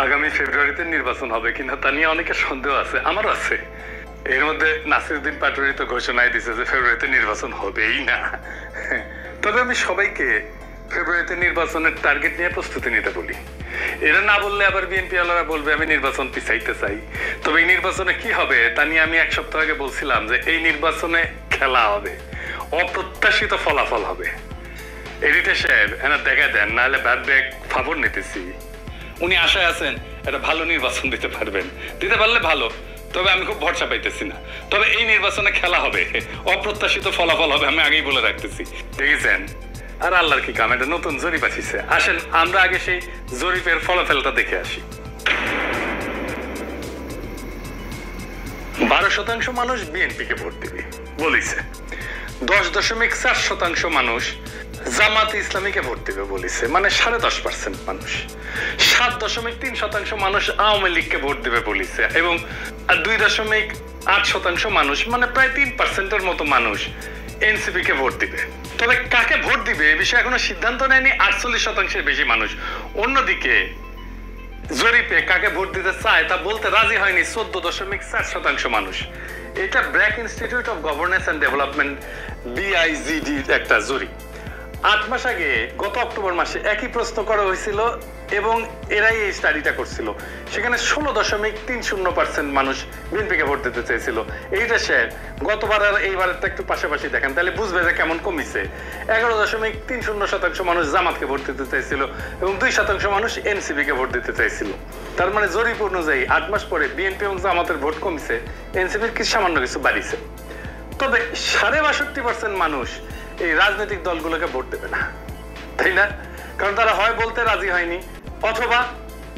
আগামী ফেব্রুয়ারিতে নির্বাচন হবে কিনা তা নিয়ে অনেকের সন্দেহ আছে, আমারও আছে। এর মধ্যে নাসিরউদ্দিন পাটোয়ারি তো ঘোষণায় দিছে যে ফেব্রুয়ারিতে নির্বাচন হবেই না। তবে আমি সবাইকে ফেব্রুয়ারিতে নির্বাচনের টার্গেট নিয়ে প্রস্তুতি নিতে বলি। এরা না বললে আবার বিএনপি ওয়ালারা বলবে আমি নির্বাচন পিছাইতে চাই। তবে এই নির্বাচনে কি হবে তা নিয়ে আমি এক সপ্তাহ আগে বলছিলাম যে এই নির্বাচনে খেলা হবে, অপ্রত্যাশিত ফলাফল হবে। এডিটর সাহেব এনার দেখা দেন, নাহলে ভাববে খবর নিতেছি। উনি আশায় আছেন একটা ভালো নির্বাচন দিতে পারবেন, দিতে পারলে ভালো। তবে আমি খুব ভরসা পাইতেছি না। তবে এই নির্বাচনে খেলা হবে, অপ্রত্যাশিত ফলাফল হবে, আমি আগেই বলে রাখতেছি। দেখেছেন? আর আল্লাহর কি কাম, এটা নতুন জরিপ আসিছে। আসেন আমরা আগে সেই জরিপের ফলাফলটা দেখে আসি। 12% মানুষ বিএনপিকে ভোট দিবে বলিছে। 10.4% মানুষ জামাত ইসলামীকে ভোট দিবে বলিছে, মানে 10.5% মানুষ। 7.3% মানুষ আওয়ামী লীগকে ভোট দিবে বলিছে এবং 2.8% মানুষ, মানে প্রায় 3%-এর মতো মানুষ এনসিপি কে ভোট দিবে। তবে কাকে ভোট দিবে এ বিষয়ে এখনো সিদ্ধান্ত নেয়নি 48%-এর বেশি মানুষ। অন্যদিকে জরিপে কাকে ভোট দিতে চায় তা বলতে রাজি হয়নি 14.4% মানুষ। এটা BRAC institute of governance and development BIGD একটা জরিপ। 8 মাস আগে গত অক্টোবর মাসে একই প্রশ্ন করা হয়েছিল এবং এরাই এই স্টাডিটা করছিল। সেখানে 16.30% মানুষ বিএনপিকে ভোট দিতে চেয়েছিল। এইটা স্যার গতবার আর এইবারেরটা একটু পাশাপাশি দেখেন, তাহলে বুঝবে যে কেমন কমিছে। 11.30% মানুষ জামাতকে ভোট দিতে চাইছিল এবং 2% মানুষ এনসিপিকে ভোট দিতে চাইছিল। তার মানে জরিপ অনুযায়ী 8 মাস পরে বিএনপি এবং জামাতের ভোট কমছে, এনসিপির কি সামান্য কিছু বাড়িছে। তবে 62% মানুষ এই রাজনৈতিক দলগুলোকে ভোট দেবে না, তাই না? কারণ তারা হয় বলতে রাজি হয়নি অথবা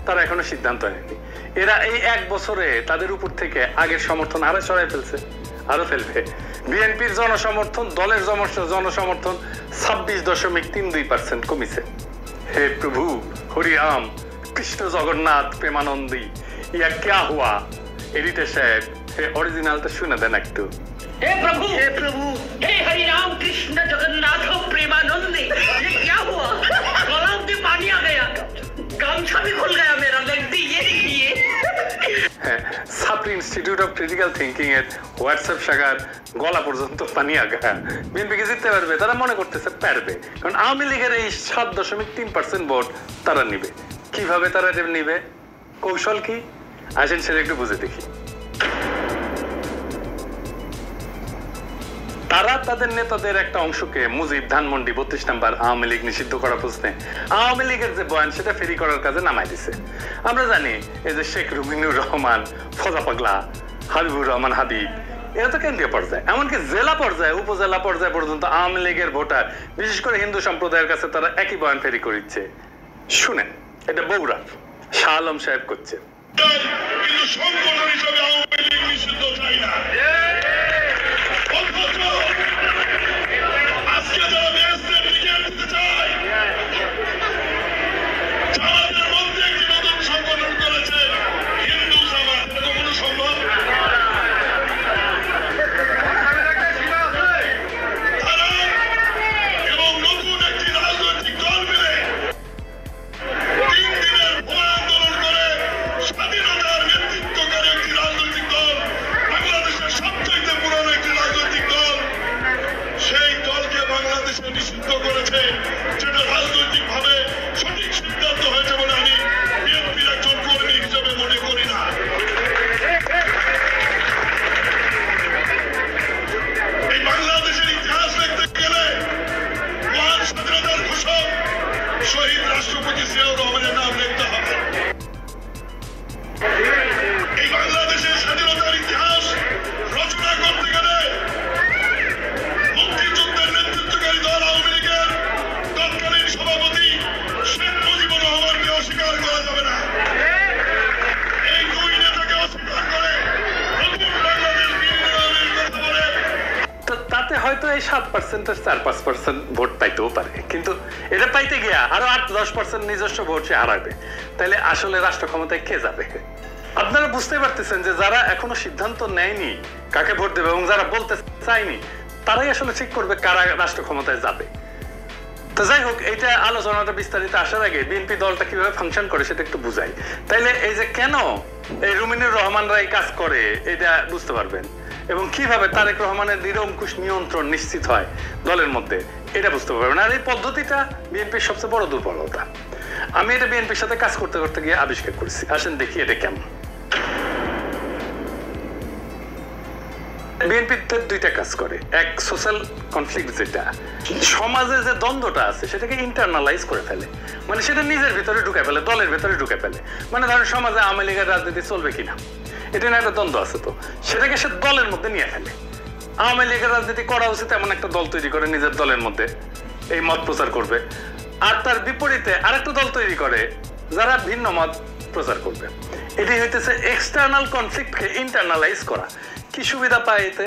তারা এখনো সিদ্ধান্ত নেয়নি। এরা এই 1 বছরে তাদের উপর থেকে আগের সমর্থন আরো সরাই ফেলছে, আরো ফেলবে। বিএনপির জনসমর্থন, দলের জনসমর্থন 26.32% কমিছে। হে প্রভু হরি রাম কৃষ্ণ জগন্নাথ প্রেমানন্দী, ইয়া ক্যা হুয়া? এডিটর সাহেব অরিজিনালটা শুনে দেন একটু। हे प्रभु हे हरि राम कृष्ण जगन्नाथ प्रेमानंदी, ये क्या हुआ? गलाव में पानी आ गया, गामछा भी खुल गया मेरा, लगती ये देखिए। সাপ্রি ইনস্টিটিউট অফ ক্রিটিক্যাল থিঙ্কিং এর হোয়াটসঅ্যাপ শাখার গলা পর্যন্ত পানি আগা। বিএনপিকে জিততে পারবে, তারা মনে করতেছে পারবে, কারণ আওয়ামী লীগের এই 7.3% ভোট তারা নিবে। কিভাবে তারা নিবে, কৌশল কি, আসেন সেটা একটু বুঝে দেখি। তারা তাদের নেতাদের একটা অংশকে মুজিব, ধানমন্ডি, 32 নম্বর আওয়ামী লীগ নিষিদ্ধ করা প্রশ্নে আওয়ামী লীগের যে বয়ান সেটা ফেরি করার কাজে নামাই দিছে। আমরা জানি এই যে শেখ রুমিনুর রহমান, ফজা পাগলা, হাবিবুর রহমান হাবিব, এরা তো কেন্দ্রীয় পর্যায়ে, এমনকি জেলা পর্যায়ে, উপজেলা পর্যায়ে পর্যন্ত আওয়ামী লীগের ভোটার, বিশেষ করে হিন্দু সম্প্রদায়ের কাছে তারা একই বয়ান ফেরি করিচ্ছে। শুনেন, এটা বগুড়া শাহ আলম সাহেব করছে। কিন্তু সংগঠন হিসেবে আওয়ামী লীগ নিষিদ্ধ চাই না। আজকে যারা দেশের দিকে দিতে চায়, যাদের মধ্যে একটি নতুন সংগঠন করেছে হিন্দু জামাত, এটা কোনো সম্ভব? তারা এবং নতুন একটি রাজনৈতিক দল মিলে 3 দিনের ভোর আন্দোলন করে স্বাধীনতার নেতৃত্বকারী একটি রাজনৈতিক দল, বাংলাদেশের সবচেয়ে পুরনো একটি রাজনৈতিক দল, সেই দলকে বাংলাদেশে নিষিদ্ধ করেছে, যেটা রাজনৈতিক ভাবে সঠিক সিদ্ধান্ত হয়েছে বলে আমি বিএনপির একজন কর্মী হিসেবে মনে করি না। এই বাংলাদেশের ইতিহাস দেখতে গেলে মহান স্বাধীনতার ঘোষক শহীদ রাষ্ট্রপতি জিয়াউর রহমানের নাম লিখতে হবে। এই বাংলাদেশের স্বাধীনতার ইতিহাস রচনা করতে গেলে মুক্তিযুদ্ধের নেতৃত্বকারী দল আওয়ামী লীগের তৎকালীন সভাপতি শেখ মুজিবুর রহমানকে অস্বীকার করা যাবে না। এই 2 নেতাকে অস্বীকার করে নতুন বাংলাদেশ বিনির্মাণের কথা বলে তো তাতে হয়তো এই 7%-এর 4-5% ভোট পাইতেও পারে, কিন্তু এটা পাইতে গিয়া আরো 8-10% নিজস্ব ভোট সে হারাবে। তাহলে আসলে রাষ্ট্র ক্ষমতায় কে যাবে? আপনারা বুঝতে পারতেছেন যে যারা এখনো সিদ্ধান্ত নেয়নি কাকে ভোট দেবে এবং যারা বলতে চায়নি, তারাই আসলে ঠিক করবে কারা রাষ্ট্র ক্ষমতায় যাবে। তো যাই হোক, এইটা আলোচনাটা বিস্তারিত আসার আগে বিএনপি দলটা কিভাবে ফাংশন করে সেটা একটু বুঝাই। তাইলে এই যে কেন এই রুমিনুর রহমানরা এই কাজ করে এটা বুঝতে পারবেন, এবং কিভাবে তারেক রহমানের নিরঙ্কুশ নিয়ন্ত্রণ নিশ্চিত হয় দলের মধ্যে এটা বুঝতে পারবেন। আর এই পদ্ধতিটা বিএনপির সবচেয়ে বড় দুর্বলতা। আমি এটা বিএনপির সাথে কাজ করতে করতে গিয়ে আবিষ্কার করেছি। আসেন দেখি এটা কেমন। বিএনপিতে দুইটা কাজ করে। এক, সোশ্যাল কনফ্লিক্ট, যেটা সমাজে যে দ্বন্দ্বটা আছে সেটাকে ইন্টারনালাইজ করে ফেলে, মানে সেটা নিজের ভিতরে ঢুকে ফেলে, দলের ভিতরে ঢুকে ফেলে। মানে ধরেন সমাজে আওয়ামী লীগের রাজনীতি চলবে কিনা, এটা নিয়ে একটা দ্বন্দ্ব আছে, তো সেটাকে সে দলের মধ্যে নিয়ে ফেলে। আওয়ামী লীগের রাজনীতি করা উচিত এমন একটা দল তৈরি করে নিজের দলের মধ্যে এই মত প্রচার করবে, আর তার বিপরীতে আরেকটা দল তৈরি করে যারা ভিন্ন মত প্রচার করবে। এটি হইতেছে এক্সটার্নাল কনফ্লিক্টকে ইন্টারনালাইজ করা। কি সুবিধা পায় এতে?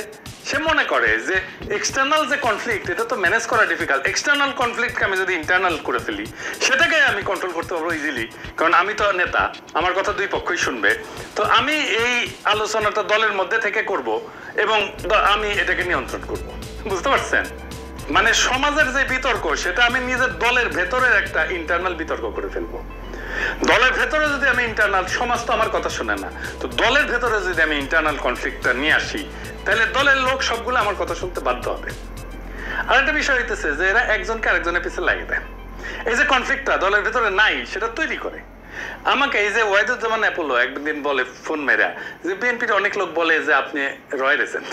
সে মনে করে যে এক্সটার্নাল যে কনফ্লিক্ট এটা তো ম্যানেজ করা ডিফিকাল্ট, এক্সটার্নাল কনফ্লিক্টকে আমি যদি ইন্টারনাল করে ফেলি সেটাকে আমি কন্ট্রোল করতে পারবো ইজিলি, কারণ আমি তো নেতা, আমার কথা দুই পক্ষই শুনবে। তো আমি এই আলোচনাটা দলের মধ্যে থেকে করব এবং আমি এটাকে নিয়ন্ত্রণ করব। বুঝতে পারছেন? মানে সমাজের যে বিতর্ক সেটা আমি নিজের দলের ভেতরের একটা ইন্টারনাল বিতর্ক করে ফেলবো। দলের ভেতরে যদি আমি ইন্টারনাল, সমাজ তো আমার কথা শুনে না, তো দলের ভেতরে যদি আমি ইন্টারনাল কনফ্লিক্টটা নিয়ে আসি তাহলে দলের লোক সবগুলো আমার কথা শুনতে বাধ্য হবে। আর একটা বিষয় হইতেছে যে এরা একজনকে আরেকজনের পিছনে লাগিয়ে দেয়। এই যে কনফ্লিক্টটা দলের ভেতরে নাই সেটা তৈরি করে। আমাকে এই যে ওয়াহিদুজ্জামান অ্যাপোলো একদিন বলে ফোন মেরা যে বিএনপির অনেক লোক বলে যে আপনি রয়ের এজেন্ট।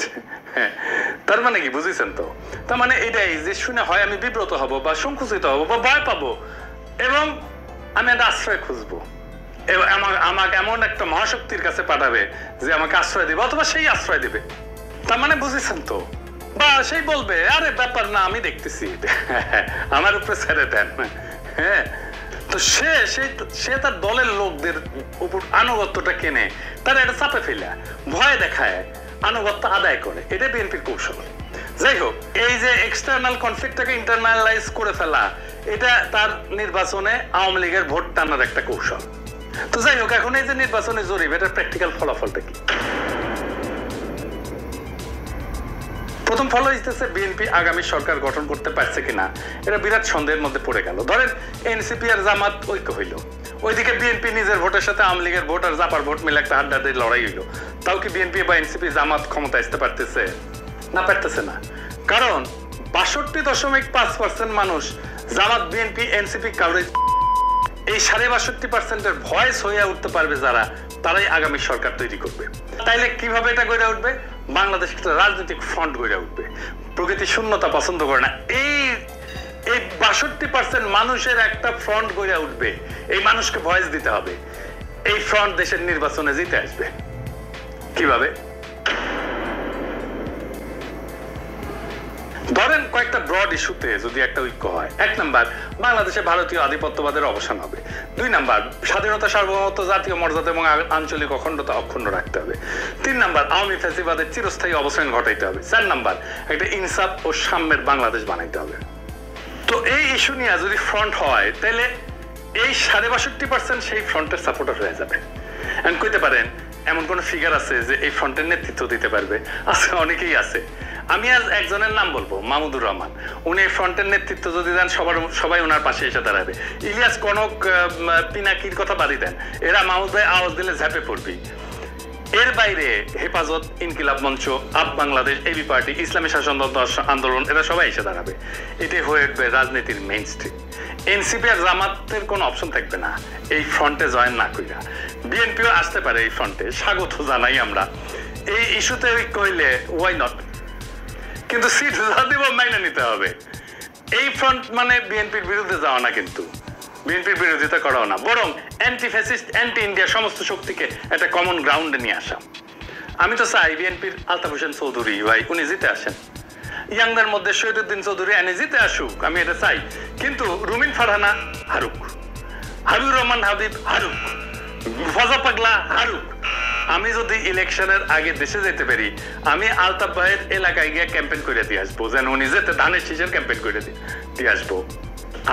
হ্যাঁ, তার মানে কি বুঝেছেন? তো তার মানে এটাই যে শুনে হয় আমি বিব্রত হব বা সংকুচিত হব বা ভয় পাবো, এবং আমি একটা আশ্রয় খুঁজবো, এবং আমাকে এমন একটা মহাশক্তির কাছে পাঠাবে যে আমাকে আশ্রয় দিবে, অথবা সেই আশ্রয় দিবে। তার মানে বুঝেছেন তো? বা সেই বলবে আরে ব্যাপার না, আমি দেখতেছি, আমার উপরে ছেড়ে দেন। হ্যাঁ, তো সে তার দলের লোকদের উপর আনুগত্যটা কেনে, তারা এটা চাপে ফেলে ভয় দেখায়, আনুগত্য আদায় করে। এটা বিএনপির কৌশল। যাই হোক, এই যে এক্সটার্নাল কনফ্লিক্টটাকে ইন্টারনালাইজ করে ফেলা, এটা তার নির্বাচনে আওয়ামী লীগের ভোট টানার একটা কৌশল। তো যাই হোক, এখন এই যে নির্বাচনে জরিপ, এটার প্র্যাকটিক্যাল ফলাফলটা কি? প্রথম ফল হইতেছে বিএনপি আগামী সরকার গঠন করতে পারছে কিনা এটা বিরাট সন্দেহের মধ্যে পড়ে গেল। ধরেন এনসিপি আর জামাত ঐক্য হইল, ওইদিকে বিএনপি নিজের ভোটের সাথে আওয়ামী লীগের ভোট আর জাপার ভোট মিলে একটা হাড্ডাহাড্ডি লড়াই হইল। তাও কি বিএনপি বা এনসিপি জামাত ক্ষমতা আসতে পারতেছে? না, পারতেছে না। কারণ 62.5% মানুষ জামাত, বিএনপি, এনসিপি কাউরে এই 62.5%-এর ভয়েস হয়ে উঠতে পারবে যারা, তারাই আগামী সরকার তৈরি করবে। তাইলে কিভাবে এটা গড়ে উঠবে? বাংলাদেশ একটা রাজনৈতিক ফ্রন্ট গড়ে উঠবে। প্রকৃতি শূন্যতা পছন্দ করে না। এই 62% মানুষের একটা ফ্রন্ট গড়ে উঠবে। এই মানুষকে ভয়েস দিতে হবে। এই ফ্রন্ট দেশের নির্বাচনে জিতে আসবে। কিভাবে? ধরেন কয়েকটা ব্রড ইস্যুতে যদি একটা ঐক্য হয়। 1 নাম্বার, বাংলাদেশে ভারতীয় আধিপত্যবাদের অবসান হবে। 2 নাম্বার, স্বাধীনতা, সার্বভৌমত্ব, জাতীয় মর্যাদা এবং আঞ্চলিক অখণ্ডতা অক্ষুণ্ণ রাখতে হবে। 3 নাম্বার, আওয়ামী ফ্যাসিবাদের চিরস্থায়ী অবসান ঘটাইতে হবে। 4 নাম্বার, একটা ইনসাফ ও সাম্যের বাংলাদেশ বানাইতে হবে। তো এই ইস্যু নিয়ে যদি ফ্রন্ট হয় তাহলে এই 62.5% সেই ফ্রন্টের সাপোর্টার হয়ে যাবে। এন্ড কইতে পারেন এমন কোন ফিগার আছে যে এই ফ্রন্টের নেতৃত্ব দিতে পারবে? আছে, অনেকেই আছে। আমি আজ একজনের নাম বলবো, মাহমুদুর রহমান। উনি এই ফ্রন্টের নেতৃত্ব যদি দেন সবাই ওনার পাশে এসে দাঁড়াবে। ইলিয়াস কনক, পিনাকির কথা বাদই দেন, এরা মাহমুদ ভাই আওয়াজ দিলে ঝাঁপে পড়বি। এর বাইরে হেফাজত, ইনকিলাব মঞ্চ, আপ বাংলাদেশ, এবি পার্টি, ইসলামী শাসনতন্ত্র আন্দোলন, এরা সবাই এসে দাঁড়াবে। এটাই হয়ে উঠবে রাজনীতির মেইন স্ট্রিম। এনসিপি আর জামাতের কোনো অপশন থাকবে না এই ফ্রন্টে জয়েন না কইরা। বিএনপিও আসতে পারে এই ফ্রন্টে, স্বাগত জানাই আমরা। এই ইস্যুতে ঐক্য হইলে ওয়াই নট, কিন্তু সিট যা দিব মাইনে নিতে হবে। এই ফ্রন্ট মানে বিএনপির বিরুদ্ধে যাওয়া না, কিন্তু বিএনপির বিরোধিতা করাও না, বরং অ্যান্টি ফ্যাসিস্ট, অ্যান্টি ইন্ডিয়া সমস্ত শক্তিকে একটা কমন গ্রাউন্ডে নিয়ে আসা। আমি তো চাই বিএনপির আলতাফ হোসেন চৌধুরী ভাই উনি জিতে আসেন, ইয়াংদের মধ্যে শহীদুদ্দিন চৌধুরী এনে জিতে আসুক, আমি এটা চাই। কিন্তু রুমিন ফারহানা হারুক, হাবিবুর রহমান হাবিব হারুক, ফজা পাগলা হারুক। আমি যদি ইলেকশনের আগে দেশে যেতে পারি, আমি আলতাফ ভাইয়ের এলাকায় গিয়ে ক্যাম্পেইন করে দিয়ে আসবো, যেন উনি যেতে ধানের শীষের ক্যাম্পেইন করে দিয়ে আসবো।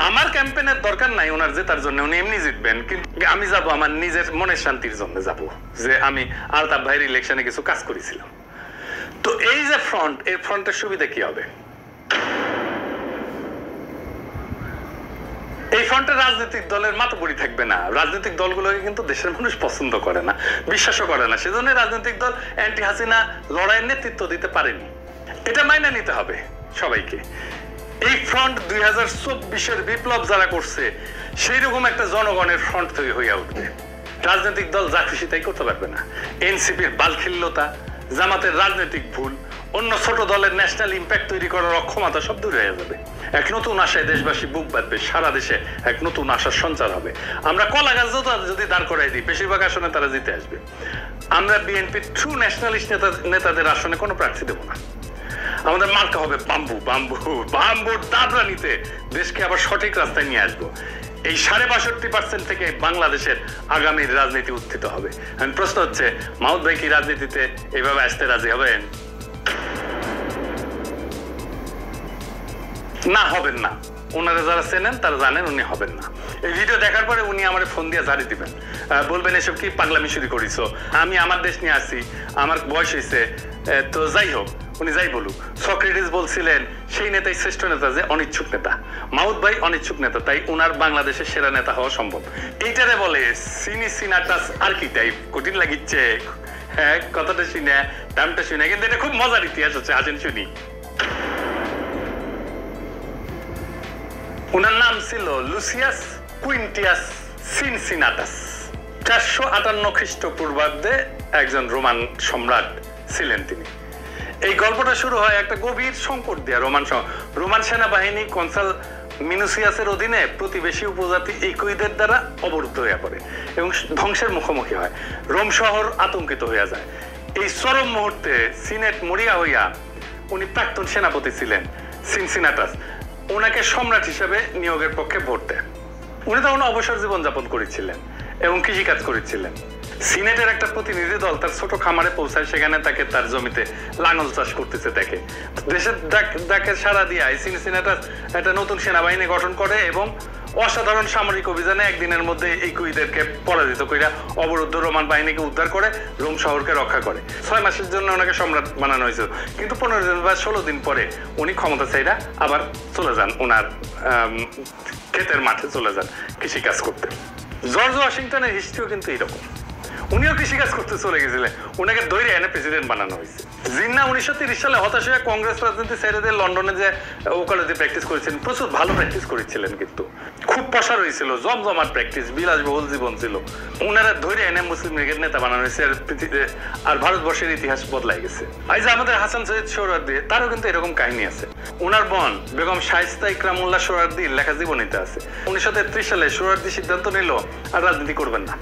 আমার ক্যাম্পেইনের দরকার নাই ওনার জেতার জন্য, উনি এমনি জিতবেন, কিন্তু আমি যাব আমার নিজের মনের শান্তির জন্য যাব, যে আমি আলতাফ ভাইয়ের ইলেকশনে কিছু কাজ করেছিলাম। তো এই যে ফ্রন্ট, এই ফ্রন্টের সুবিধা কি হবে? এই ফ্রন্টে রাজনৈতিক দলের মাতবরি থাকবে না। রাজনৈতিক দলগুলোকে কিন্তু দেশের মানুষ পছন্দ করে না, বিশ্বাসও করে না। সেজন্য রাজনৈতিক দল অ্যান্টি হাসিনা লড়াইয়ের নেতৃত্ব দিতে পারেনি। এটা মাইনে নিতে হবে সবাইকে। এই ফ্রন্ট 2024-এর বিপ্লব যারা করছে সেই রকম একটা জনগণের ফ্রন্ট তৈরি হইয়া উঠবে। রাজনৈতিক দল যা খুশি তাই করতে পারবে না। এনসিপির বালখিল্যতা, জামাতের রাজনৈতিক ভুল, অন্য ছোট দলের ন্যাশনাল ইম্প্যাক্ট তৈরি করার অক্ষমতা সব দূর হয়ে যাবে। এক নতুন আশায় দেশবাসী বুক বাঁধবে, সারা দেশে এক নতুন আশার সঞ্চার হবে। আমরা কলা গাছ যদি দাঁড় করাই দিই, বেশিরভাগ আসনে তারা জিতে আসবে। আমরা বিএনপির ট্রু ন্যাশনালিস্ট নেতাদের আসনে কোনো প্রার্থী দেবো না। আমাদের মার্কা হবে বাম্বু। বাম্বুর দাবরা নিতে দেশকে আবার সঠিক রাস্তায় নিয়ে আসবো। এই ৬৫% থেকে বাংলাদেশের আগামীর রাজনীতি উত্থিত হবে। প্রশ্ন হচ্ছে, মাহমুদ ভাই কি রাজনীতিতে এইভাবে আসতে রাজি হবেন? না, হবেন না। ওনারা যারা চেনেন তারা জানেন উনি হবেন না। এই ভিডিও দেখার পরে উনি আমার ফোন দিয়ে জারি দিবেন, বলবেন এসব কি পাগলামি শুরু করিস, আমি আমার দেশ নিয়ে আসি, আমার বয়স হয়েছে। তো যাই হোক, উনি যাই বলুক। সক্রেটিস বলছিলেন সেই নেতাই শ্রেষ্ঠ নেতা যে অনিচ্ছুক নেতা। মাহমুদ ভাই অনিচ্ছুক নেতা, তাই ওনার বাংলাদেশের সেরা নেতা হওয়া সম্ভব। এইটারে বলে সিনাটাস আর্কিটাইপ। কঠিন লাগিচ্ছে হ্যাঁ কথাটা শুনে, দামটা শুনে, কিন্তু এটা খুব মজার ইতিহাস হচ্ছে। আসেন শুনি। ওনার নাম ছিল লুসিয়াস কুইন্টিয়াস সিনসিনাটাস। 458 খ্রিস্টপূর্বাব্দে একজন রোমান সম্রাট ছিলেন তিনি। এই গল্পটা শুরু হয় একটা গভীর সংকট দিয়ে। রোমান সেনাবাহিনী কনসাল মিনুসিয়াসের অধীনে প্রতিবেশী উপজাতি ইকুইদের দ্বারা অবরুদ্ধ হয়ে পড়ে এবং ধ্বংসের মুখোমুখি হয়। রোম শহর আতঙ্কিত হয়ে যায়। এই চরম মুহূর্তে সিনেট মরিয়া হইয়া, উনি প্রাক্তন সেনাপতি ছিলেন সিনসিনাটাস, ওনাকে সম্রাট হিসেবে নিয়োগের পক্ষে ভোট দেন। উনি তখন অবসর জীবনযাপন করেছিলেন এবং কৃষিকাজ করেছিলেন। সিনেটের একটা প্রতিনিধি দল তার ছোট খামারে পৌঁছায়, সেখানে তাকে তার জমিতে লাঙল চাষ করতেছে দেখে। দেশের ডাকে সাড়া দিয়ে সিনসিনাটাস একটা নতুন সেনাবাহিনী গঠন করে এবং অসাধারণ সামরিক অভিযানে একদিনের মধ্যে এই কুইদেরকে পরাজিত কইরা অবরুদ্ধ রোমান বাহিনীকে উদ্ধার করে রোম শহরকে রক্ষা করে। 6 মাসের জন্য ওনাকে সম্রাট বানানো হয়েছিল, কিন্তু 15 দিন বা 16 দিন পরে উনি ক্ষমতা চাইরা আবার চলে যান, ওনার ক্ষেতের মাঠে চলে যান কৃষিকাজ করতে। জর্জ ওয়াশিংটনের হিস্ট্রিও কিন্তু এইরকম। উনিও কৃষিকাজ করতে চলে গেছিলেন, ওনাকে ধরে এনে প্রেসিডেন্ট বানানো হয়েছে। জিন্না 1930 সালে হতাশ হয়ে কংগ্রেস রাজনীতি ছেড়ে দিয়ে লন্ডনে যে ওকালতি প্র্যাকটিস করেছিলেন, প্রচুর ভালো প্র্যাকটিস করেছিলেন, কিন্তু খুব প্রসার হয়েছিল, জমজমার প্র্যাকটিস, বিলাসবহুল জীবন ছিল। ওনারা ধরে এনে মুসলিম লীগের নেতা বানানো হয়েছে, আর ভারতবর্ষের ইতিহাস বদলাই গেছে। আজ আমাদের হাসান সৈয়দ সোহরাওয়ার্দী, তারও কিন্তু এরকম কাহিনী আছে। ওনার বোন বেগম শায়েস্তা ইকরামুল্লাহ সোহরাওয়ার্দীর লেখা জীবনীতে আছে। 1933 সালে সোহরাওয়ার্দী সিদ্ধান্ত নিল আর রাজনীতি করবেন না।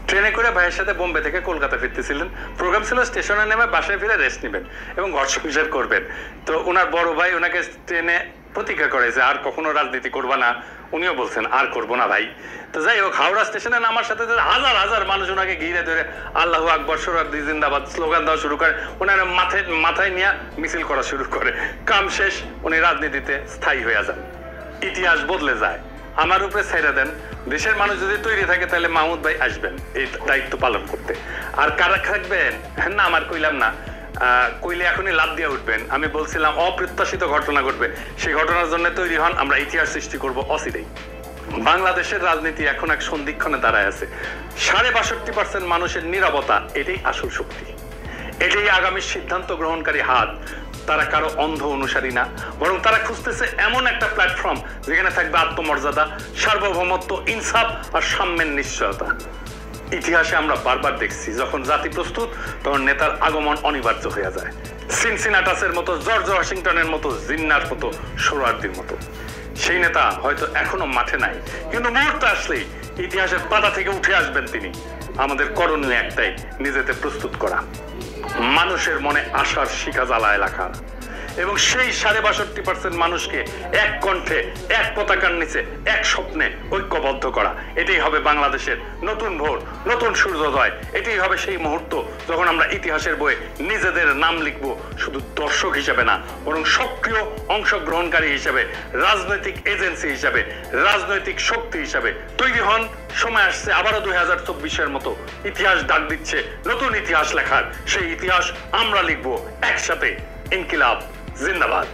ট্রেনে করে ভাইয়ের সাথে বোম্বে থেকে কলকাতা ফিরতেছিলেন। প্রোগ্রাম ছিল স্টেশনে নেমে বাসায় ফিরে রেস্ট নেবেন এবং ঘর সংসার করবেন। তো ওনার বড় ভাই ওনাকে ট্রেনে প্রতিজ্ঞা করেছে আর কখনো রাজনীতি করবা না। উনিও বলছেন আর করবো না ভাই। তো যাই হোক, হাওড়া স্টেশনে নামার সাথে হাজার হাজার মানুষ ওনাকে ঘিরে ধরে আল্লাহু আকবর, সোহরাওয়ার্দী জিন্দাবাদ স্লোগান দেওয়া শুরু করে। ওনারা মাথায় নিয়ে মিছিল করা শুরু করে। কাম শেষ, উনি রাজনীতিতে স্থায়ী হয়ে যান। ইতিহাস বদলে যায়। আমার উপরে ছেড়ে দেন, দেশের মানুষ যদি তৈরি থাকে তাহলে মাহমুদ ভাই আসবেন এই দায়িত্ব পালন করতে। আর কারা থাকবেন না আমার কইলাম না, কইলে এখনই লাভ দিয়ে উঠবেন। আমি বলছিলাম অপ্রত্যাশিত ঘটনা ঘটবে, সেই ঘটনার জন্য তৈরি হন, আমরা ইতিহাস সৃষ্টি করব অচিরেই। বাংলাদেশের রাজনীতি এখন এক সন্ধিক্ষণে দাঁড়ায় আছে। ৬২% মানুষের নীরবতা, এটাই আসল শক্তি, এটাই আগামী সিদ্ধান্ত গ্রহণকারী হাত। তারা কারো অন্ধ অনুসারী না, বরং তারা খুঁজতেছে এমন একটা প্ল্যাটফর্ম যেখানে থাকবে আত্মমর্যাদা, সার্বভৌমত্ব, ইনসাফ আর সাম্যের নিশ্চয়তা। ইতিহাসে আমরা বারবার দেখছি, যখন জাতি প্রস্তুত তখন নেতার আগমন অনিবার্য হয়ে যায়। সিনসিনাটাসের মতো, জর্জ ওয়াশিংটনের মতো, জিন্নার মতো, সোহরাওয়ার্দীর মতো। সেই নেতা হয়তো এখনো মাঠে নাই, কিন্তু মুহূর্ত আসলেই ইতিহাসের পাতা থেকে উঠে আসবেন তিনি। আমাদের করণীয় একটাই, নিজেদের প্রস্তুত করা, মানুষের মনে আশার শিখা জ্বালায় রাখা এবং সেই ৬২% মানুষকে এক কণ্ঠে, এক পতাকার নিচে, এক স্বপ্নে ঐক্যবদ্ধ করা। এটাই হবে বাংলাদেশের নতুন ভোর, নতুন সূর্যোদয়। এটাই হবে সেই মুহূর্ত যখন আমরা ইতিহাসের বইয়ে নিজেদের নাম লিখব, শুধু দর্শক হিসেবে না, বরং সক্রিয় অংশগ্রহণকারী হিসেবে, রাজনৈতিক এজেন্সি হিসেবে, রাজনৈতিক শক্তি হিসেবে তৈরি হন। সময় আসছে আবারও 2024-এর মতো। ইতিহাস ডাক দিচ্ছে নতুন ইতিহাস লেখার। সেই ইতিহাস আমরা লিখব একসাথে। ইনকিলাব জিন্দাবাদ।